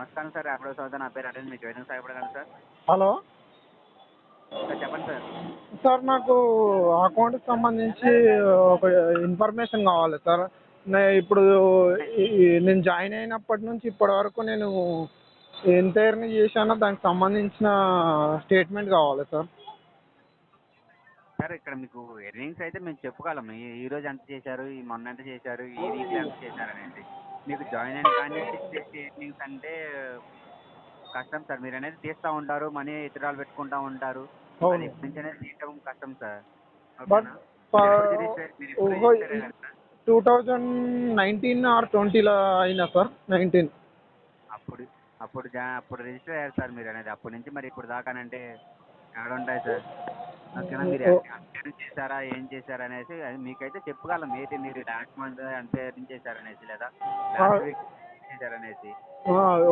నమస్కారం సార్. ర్యాపిడో సోదరు. నా పేరు అటెండ్. మీకు ఏదైనా సహాయపడగలను సార్? హలో సార్ చెప్పండి సార్. సార్, నాకు అకౌంట్కి సంబంధించి ఒక ఇన్ఫర్మేషన్ కావాలి సార్. ఇప్పుడు నేను జాయిన్ అయినప్పటి నుంచి ఇప్పటి వరకు నేను ఎంత ఎర్న్ చేశానో దానికి సంబంధించిన స్టేట్మెంట్ కావాలి సార్. సార్ ఇక్కడ మీకు ఎర్నింగ్స్ అయితే మేము చెప్పగలం. ఈ రోజు ఎంత చేశారు, ఈ మొన్న ఎంత చేశారు, ఈ వీక్లో ఎంత చేశారు అనేసి. మీకు జాయిన్ అయిన కానీ నుంచి చేసే ఎర్నింగ్స్ అంటే కష్టం సార్. మీరు అనేది తీస్తూ ఉంటారు, మనీ విత్డ్రాలు పెట్టుకుంటూ ఉంటారు. అది అవును, ఎప్పటి నుంచి అనేది తీయటం కష్టం సార్. బట్ ఓకేనా? మీరు ఎప్పుడు రిజిస్టర్ అయ్యారు సార్? 2019 ఆర్ 20లో అయినా సార్. 19. అప్పుడు అప్పుడు రిజిస్టర్ అయ్యారు సార్ మీరు అనేది. అప్పటి నుంచి మరి ఇప్పుడు దాకానంటే ఎక్కడ ఉంటాయి సార్? ఓకేనా? మీరు ఎర్న్ చేశారా, ఏం చేశారు అనేసి అది మీకైతే చెప్పగలం. ఏంటి మీరు లాస్ట్ మంత్ ఎంత ఎర్న్ చేశారనేసి, లేదా లాస్ట్ వీక్ చేశారనేసి.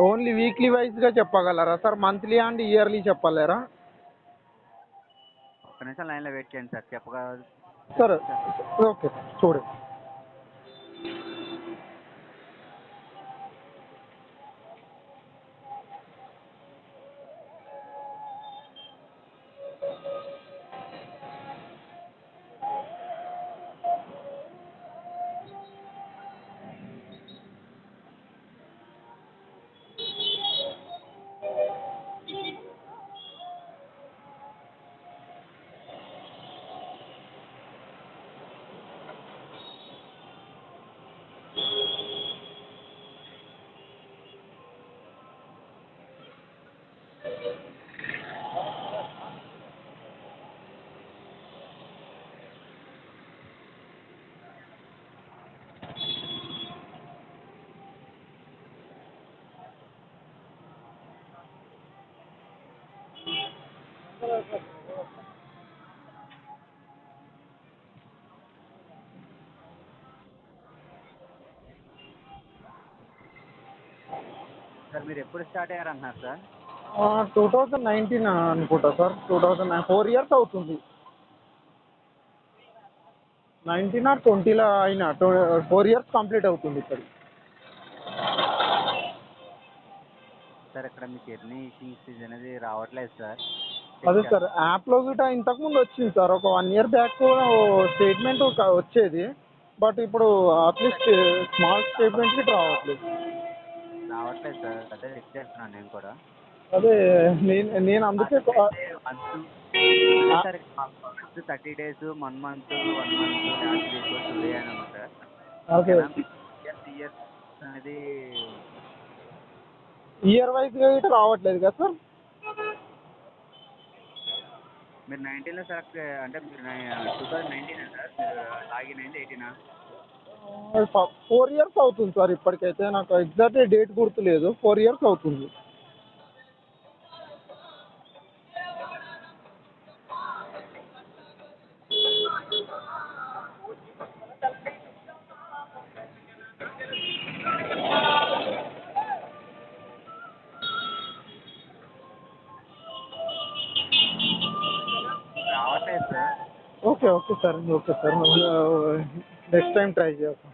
ఓన్లీ వీక్లీ వైజ్గా చెప్పగలరా సార్? మంత్లీ అండ్ ఇయర్లీ చెప్పలేరా? ఒక్క నిమిషం లైన్లో వెయిట్ చేయండి సార్. సరే, ఓకే చూడండి. సార్ మీరు ఎప్పుడు స్టార్ట్ అయ్యారు అంటున్నారు సార్? 2019 అనుకుంటా సార్. 2009, 4 ఇయర్స్ అవుతుంది. 19 ఆర్ 20లో అయినా 4 ఇయర్స్ కంప్లీట్ అవుతుంది ఇక్కడ. సార్ ఇక్కడ మీకు ఎర్నింగ్స్ అనేది రావట్లేదు సార్. అదే సార్, యాప్లో గిట్ట ఇంతకుముందు వచ్చింది సార్. ఒక 1 ఇయర్ బ్యాక్ స్టేట్మెంట్ వచ్చేది. బట్ ఇప్పుడు అట్లీస్ట్ స్మాల్ స్టేట్మెంట్ గిట్ట రావట్లేదు సార్. అదే చెక్ చేస్తున్నాను నేను కూడా. అదే నేను అందుకే sir 30 days, 1 month, 1 month, last week, today అని ఉంది సార్. అదే ఇయర్స్ అనేది ఇయర్ వైజ్గా గిట్ట రావట్లేదు కదా సార్? మీరు 19లో సెలెక్ట్ అంటే మీరు 2019 సార్ మీరు లాగిన్ అయింది? 18? 4 ఇయర్స్ అవుతుంది సార్. ఇప్పటికైతే నాకు ఎగ్జాక్ట్ డేట్ గుర్తులేదు. 4 ఇయర్స్ అవుతుంది. రావట్లేదు sir. Okay sir. Next time try చేస్తాం.